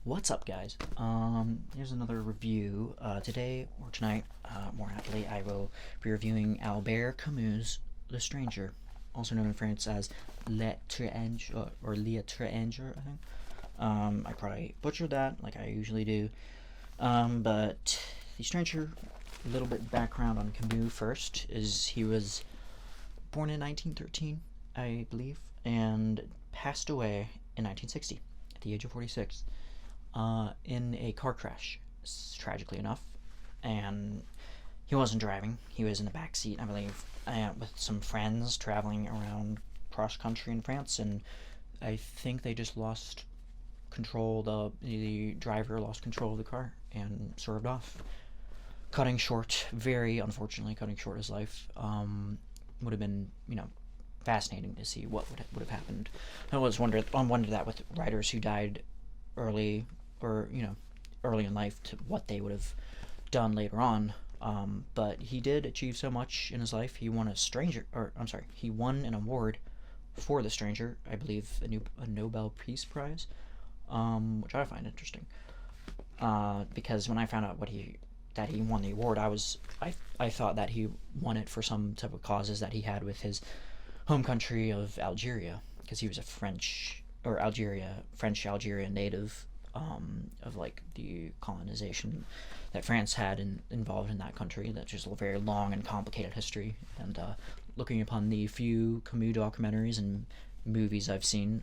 What's up, guys? Here's another review. Today, or tonight, more accurately, I will be reviewing Albert Camus' The Stranger, also known in France as L'Étrange, or L'Étranger, I think. I probably butchered that, like I usually do. But The Stranger, a little bit background on Camus first, is he was born in 1913, I believe, and passed away in 1960 at the age of 46. In a car crash, tragically enough. And he wasn't driving, he was in the back seat, I believe, with some friends traveling around cross country in France, and I think they just lost control. The driver lost control of the car and swerved off, cutting short, very unfortunately, cutting short his life. Would have been, fascinating to see what would have happened. I wondered that with writers who died early, or early in life, to what they would have done later on. But he did achieve so much in his life. He won he won an award for The Stranger, I believe, a Nobel Peace Prize, which I find interesting. Because when I found out that he won the award, I thought that he won it for some type of causes that he had with his home country of Algeria, because he was a French Algerian native, of like the colonization that France had involved in that country. That's just a very long and complicated history. And looking upon the few Camus documentaries and movies I've seen,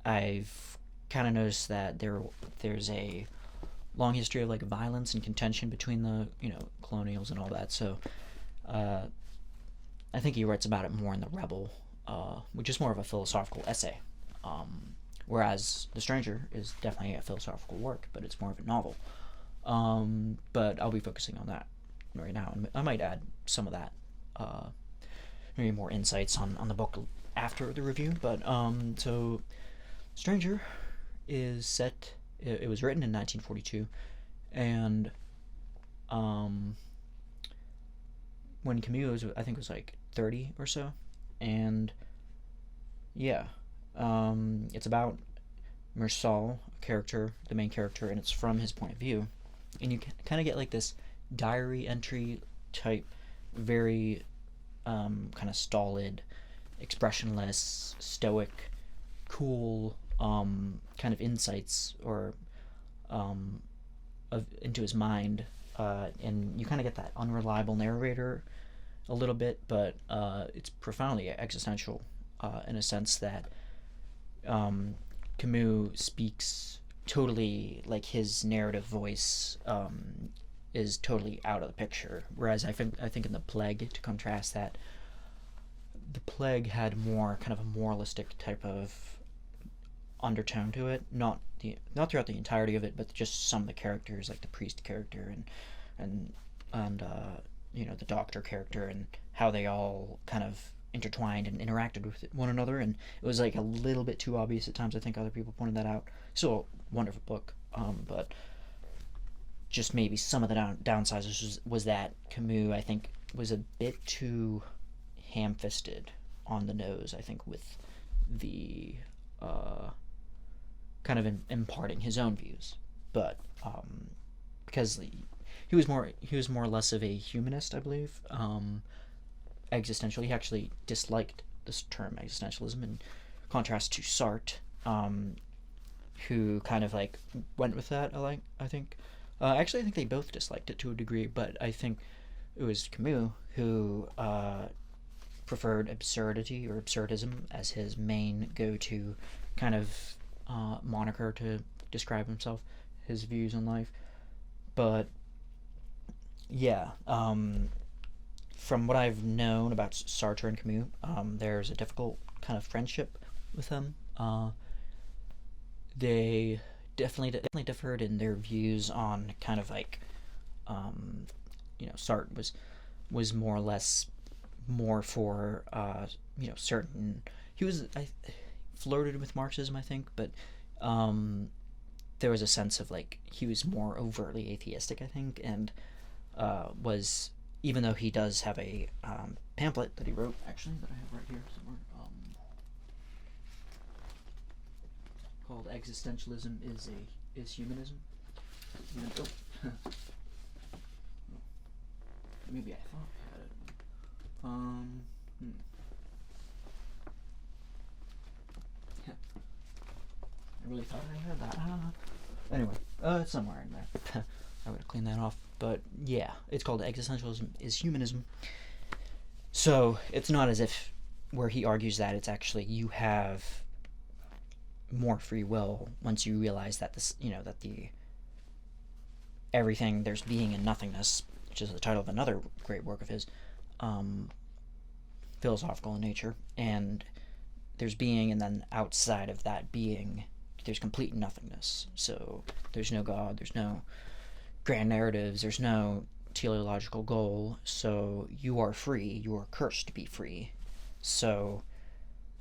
I've kind of noticed that there's a long history of like violence and contention between the colonials and all that. So I think he writes about it more in The Rebel, which is more of a philosophical essay. Whereas The Stranger is definitely a philosophical work, but it's more of a novel. But I'll be focusing on that right now, and I might add some of that, maybe more insights on the book after the review. But so Stranger is set. It was written in 1942, and when Camus was, I think, was like 30 or so, and yeah, it's about Mersal, the main character, and it's from his point of view, and you kind of get like this diary entry type, very kind of stolid, expressionless, stoic, cool kind of insights, or into his mind, and you kind of get that unreliable narrator a little bit, but it's profoundly existential, in a sense that Camus speaks totally like his narrative voice is totally out of the picture. Whereas I think in The Plague, to contrast that, The Plague had more kind of a moralistic type of undertone to it, not throughout the entirety of it, but just some of the characters, like the priest character and the doctor character, and how they all kind of intertwined and interacted with one another, and it was like a little bit too obvious at times. I think other people pointed that out. Still a wonderful book, but just maybe some of the downsides was that Camus, I think, was a bit too ham-fisted on the nose, I think, with the kind of imparting his own views. But because he was more or less of a humanist, I believe. Existential. He actually disliked this term existentialism, in contrast to Sartre, who kind of like went with that. I think. Actually, I think they both disliked it to a degree, but I think it was Camus who preferred absurdity or absurdism as his main go-to kind of moniker to describe himself, his views on life. But yeah, from what I've known about Sartre and Camus, there's a difficult kind of friendship with them. They definitely differed in their views on kind of like, Sartre was more or less more for certain. I flirted with Marxism, I think, but there was a sense of like he was more overtly atheistic, I think, and was, even though he does have a pamphlet that he wrote, actually, that I have right here somewhere, called existentialism is humanism. Maybe I thought I had it. I really thought I had that. Anyway, it's somewhere in there. I would have cleaned that off. But yeah, it's called Existentialism is Humanism. So it's not as if where he argues that it's actually you have more free will once you realize that this, that the everything there's being and nothingness, which is the title of another great work of his, philosophical in nature, and there's being, and then outside of that being there's complete nothingness. So there's no God, there's no grand narratives, there's no teleological goal, so you are free, you are cursed to be free. So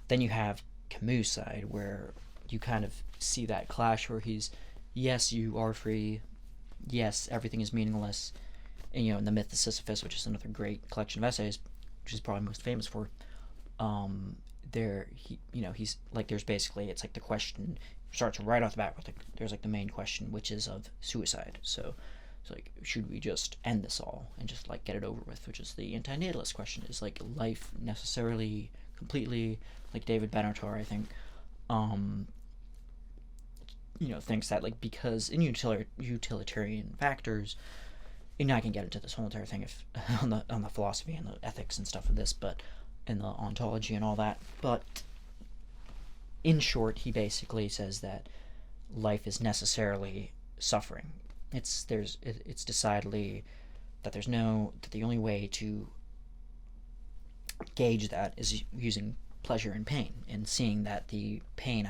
then you have Camus' side, where you kind of see that clash where he's, yes, you are free, yes, everything is meaningless, and in the Myth of Sisyphus, which is another great collection of essays, which he's probably most famous for, he's like, there's basically, it's like the question starts right off the bat with there's like the main question, which is of suicide. So it's like, should we just end this all and just like get it over with, which is the antinatalist question. Is like life necessarily completely, like David Benatar, I think, thinks that, like, because in utilitarian factors, and I can get into this whole entire thing if on the philosophy and the ethics and stuff of this, but and the ontology and all that, but in short, he basically says that life is necessarily suffering. It's decidedly that that the only way to gauge that is using pleasure and pain, and seeing that the pain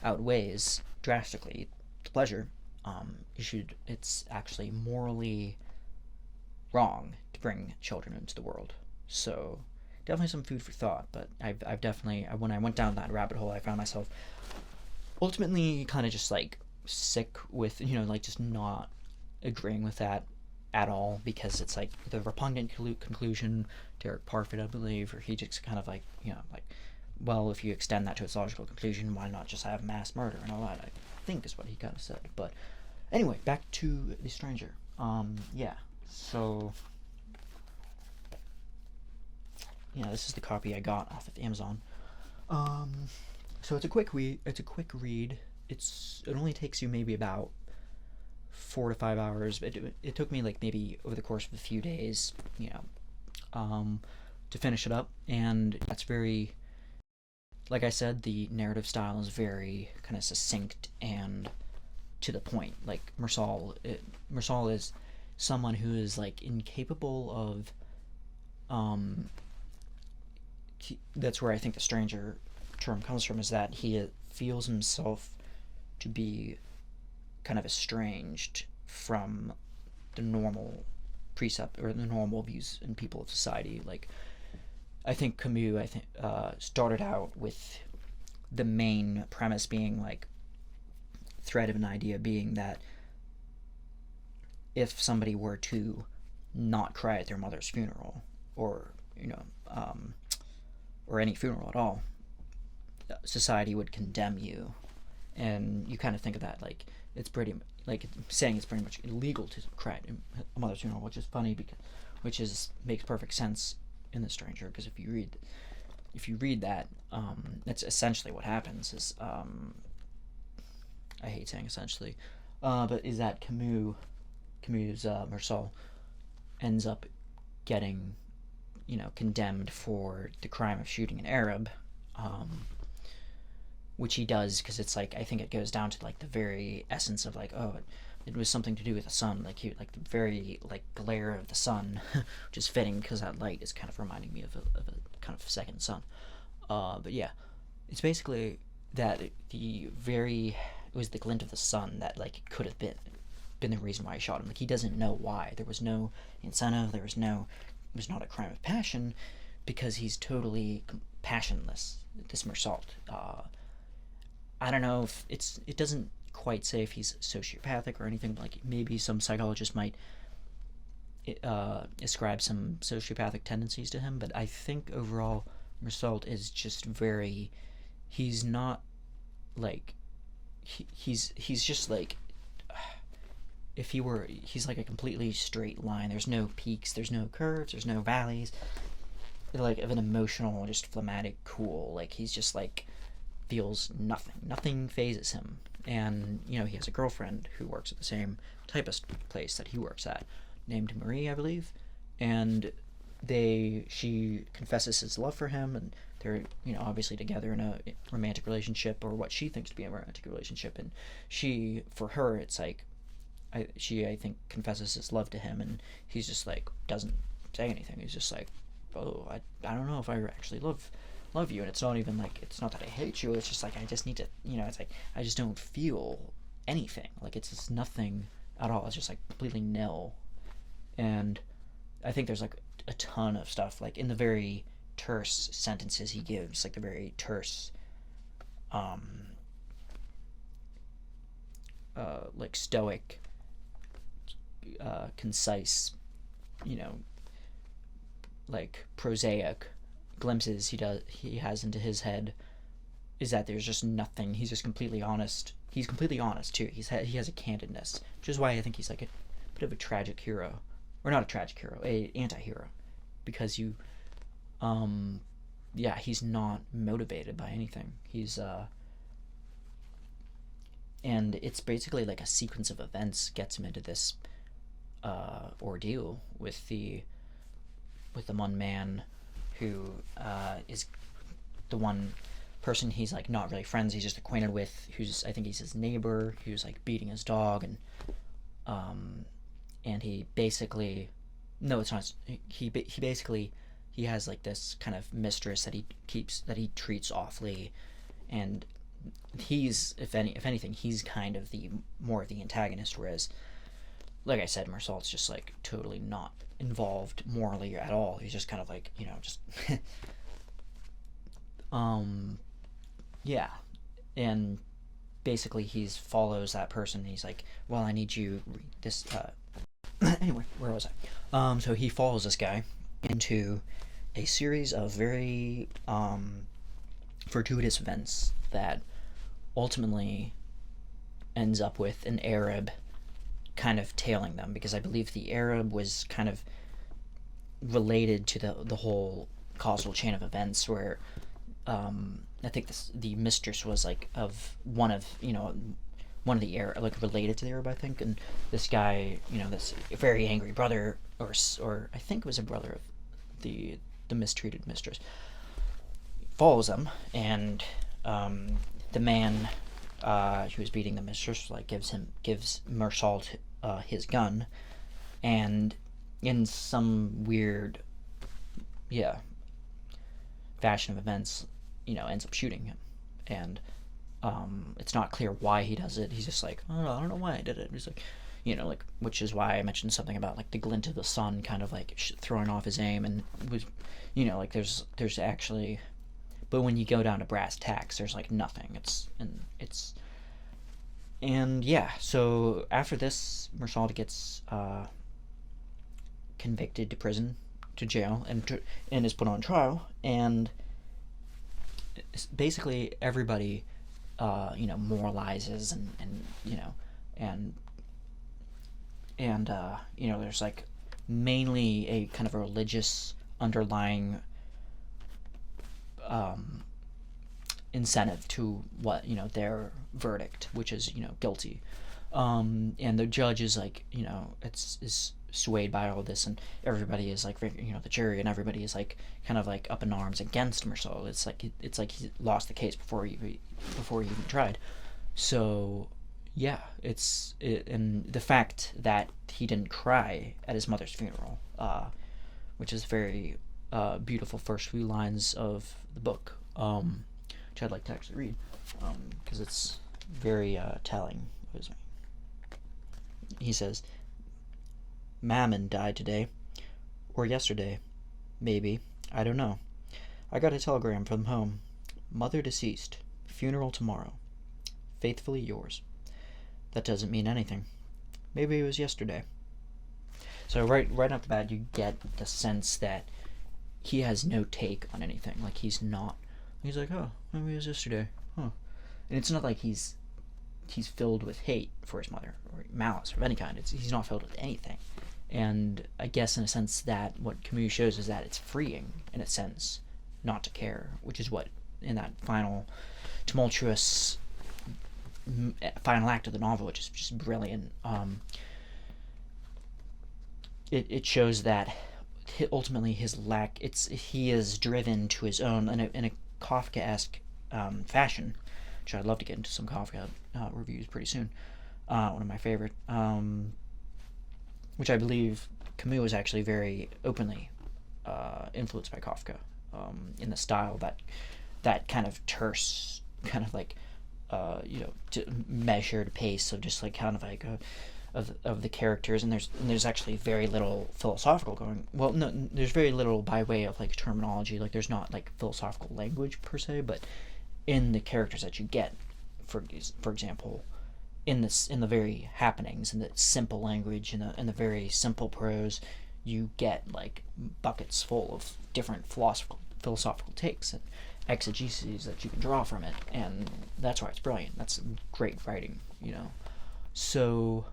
outweighs drastically the pleasure. It's actually morally wrong to bring children into the world. So definitely some food for thought. But I've definitely, when I went down that rabbit hole, I found myself ultimately kind of just like sick with, like just not agreeing with that at all, because it's like the repugnant conclusion. Derek Parfit, I believe, or he just kind of like, well, if you extend that to its logical conclusion, why not just have mass murder and all that, I think is what he kind of said. But anyway, back to The Stranger. So this is the copy I got off of Amazon. So it's a quick read. It only takes you maybe about 4 to 5 hours. It took me like maybe over the course of a few days, to finish it up, and that's very, like I said, the narrative style is very kind of succinct and to the point. Like Mersal is someone who is like incapable of, that's where I think the stranger term comes from, is that he feels himself to be kind of estranged from the normal precept or the normal views and people of society. Like, I think Camus, started out with the main premise being like, thread of an idea being that if somebody were to not cry at their mother's funeral, or or any funeral at all, society would condemn you. And you kind of think of that like it's pretty, like saying it's pretty much illegal to cry at a mother's funeral, which is funny, because makes perfect sense in The Stranger, because if you read that, that's essentially what happens. Is I hate saying essentially, but is that Camus' Mersal ends up getting, condemned for the crime of shooting an Arab, which he does because it's like, I think it goes down to like the very essence of like, oh, it was something to do with the sun, like the very like glare of the sun, which is fitting because that light is kind of reminding me of a kind of second sun. But yeah, it's basically that it was the glint of the sun that like could have been the reason why he shot him. Like, he doesn't know why. There was no incentive. It was not a crime of passion, because he's totally passionless, this Mersal. I don't know if it doesn't quite say if he's sociopathic or anything, but like maybe some psychologists might ascribe some sociopathic tendencies to him, but I think overall Mersal is just he's not like he's just like, if he were, he's like a completely straight line. There's no peaks, there's no curves, there's no valleys. Like of an emotional, just phlegmatic cool. Like he's just like feels nothing. Nothing phases him. And you know he has a girlfriend who works at the same typist place that he works at, named Marie, I believe. And she confesses his love for him, and they're obviously together in a romantic relationship, or what she thinks to be a romantic relationship. And she, for her, it's like I think confesses his love to him, and he's just like doesn't say anything. He's just like, oh, I don't know if I actually love you. And it's not even like, it's not that I hate you, it's just like I just need to, it's like I just don't feel anything. Like it's just nothing at all. It's just like completely nil. And I think there's like a ton of stuff like in the very terse sentences he gives, like the very terse like stoic, concise, like prosaic glimpses he has into his head, is that there's just nothing. He's just completely honest. He's completely honest too. He has a candidness, which is why I think he's like a bit of a tragic hero, or not a tragic hero, a anti-hero, because he's not motivated by anything. He's and it's basically like a sequence of events gets him into this ordeal with the one man who is the one person he's like not really friends, he's just acquainted with, who's, I think he's his neighbor, who's like beating his dog. And he basically, no, it's not, he basically, he has like this kind of mistress that he treats awfully, and he's, if anything, he's kind of the more of the antagonist, whereas, like I said, Mersault's just like totally not involved morally at all. He's just kind of like, just yeah. And basically he follows that person, and he's like, well, I need you this anyway, where was I? So he follows this guy into a series of very fortuitous events that ultimately ends up with an Arab kind of tailing them, because I believe the Arab was kind of related to the whole causal chain of events, where I think the mistress was like of one of the Arab, like related to the Arab, I think. And this guy, this very angry brother, or I think it was a brother of the mistreated mistress, follows them. And the man who was beating the mistress like gives Mersault his gun, and in some weird fashion of events, ends up shooting him. And it's not clear why he does it. He's just like, oh, I don't know why I did it. He's like, like, which is why I mentioned something about like the glint of the sun kind of like throwing off his aim, and was, like there's actually, but when you go down to brass tacks, there's like nothing. And yeah, so after this, Mersault gets convicted to jail, and is put on trial. And basically everybody moralizes, and there's like mainly a kind of a religious underlying incentive to what their verdict, which is guilty. And the judge is like is swayed by all this, and everybody is like, the jury and everybody is like kind of like up in arms against Mersault. It's like he lost the case before he even tried. So yeah, and the fact that he didn't cry at his mother's funeral, which is very beautiful first few lines of the book, which I'd like to actually read, because it's very telling. He says, Mammon died today, or yesterday, maybe, I don't know. I got a telegram from home. Mother deceased. Funeral tomorrow. Faithfully yours. That doesn't mean anything. Maybe it was yesterday. So right off the bat, you get the sense that he has no take on anything. Like he's like, oh, maybe it was yesterday. Huh. And it's not like he's filled with hate for his mother or malice of any kind. He's not filled with anything. And I guess in a sense that what Camus shows is that it's freeing in a sense not to care, which is what in that final tumultuous final act of the novel, which is just brilliant. It shows that ultimately his lack, he is driven to his own in a Kafka-esque fashion, which I'd love to get into some Kafka reviews pretty soon. One of my favorite, which I believe Camus was actually very openly influenced by Kafka in the style, that kind of terse, kind of like measured pace of just like kind of like of the characters, and there's actually very little philosophical going. Well, no, there's very little by way of like terminology. Like there's not like philosophical language per se, but in the characters that you get, for example, in the very happenings, in the simple language, in the very simple prose, you get like buckets full of different philosophical takes and exegeses that you can draw from it, and that's why it's brilliant. That's great writing, So,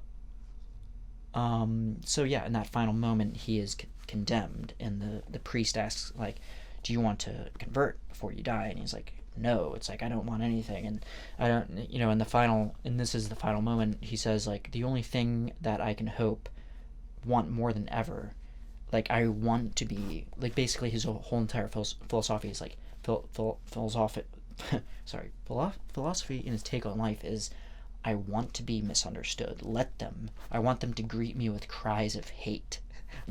yeah, in that final moment, he is condemned, and the priest asks, like, "Do you want to convert before you die?" And he's like, "No." It's like, "I don't want anything," and I don't, and this is the final moment. He says, like, "The only thing that I can want more than ever, like, I want to be," like, basically his whole entire philosophy is like philosophy in his take on life is, I want to be misunderstood. I want them to greet me with cries of hate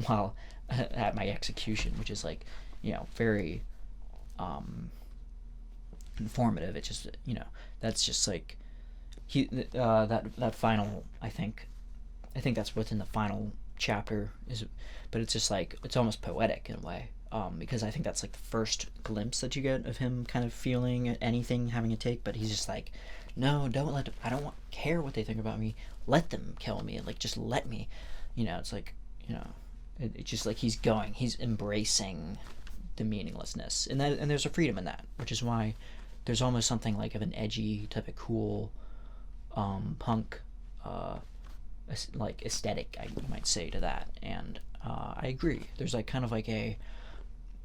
while at my execution, which is like, very informative. It's just, that's just like that final, I think that's what's in the final chapter but it's just like, it's almost poetic in a way. Because I think that's like the first glimpse that you get of him kind of feeling anything, having a take, but he's just like, "No, don't let them, I don't care what they think about me. Let them kill me. Like, just let me." It's like, it's just like he's embracing the meaninglessness, and there's a freedom in that, which is why there's almost something like of an edgy type of cool, punk, like aesthetic, I might say, to that, and I agree. There's like kind of like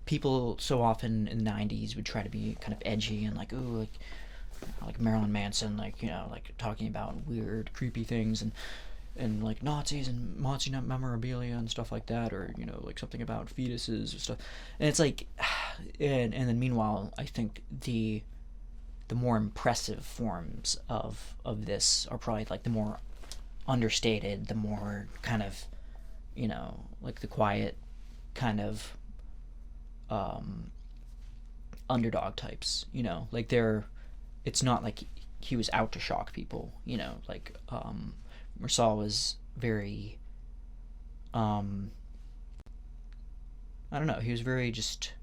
people so often in the 90s would try to be kind of edgy and like, ooh, like Marilyn Manson, like, like talking about weird, creepy things, and like Nazis and Nazi memorabilia and stuff like that, or like something about fetuses or stuff. And it's like, and then meanwhile, I think the more impressive forms of this are probably like the more understated, the more kind of, like the quiet kind of underdog types, like it's not like he was out to shock people, like Mersal was very I don't know, he was very just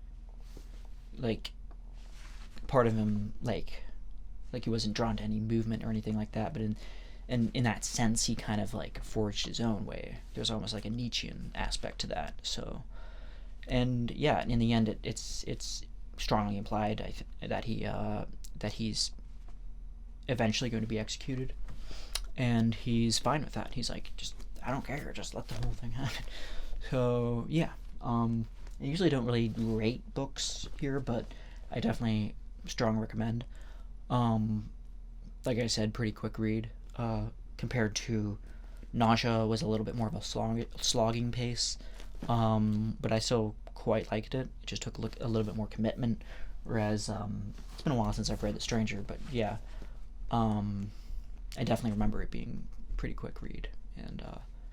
like part of him, like he wasn't drawn to any movement or anything like that, but in that sense he kind of like forged his own way. There's almost like a Nietzschean aspect to that. So, and yeah, in the end, it's strongly implied that he's eventually going to be executed, and he's fine with that. He's like, just, I don't care, just let the whole thing happen. So yeah, I usually don't really rate books here, but I definitely strongly recommend. Like I said, pretty quick read. Compared to Nausea, was a little bit more of a slogging pace. But I still quite liked it. It just took a little bit more commitment. Whereas it's been a while since I've read The Stranger, but yeah, I definitely remember it being a pretty quick read, and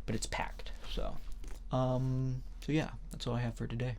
but it's packed. So yeah, that's all I have for today.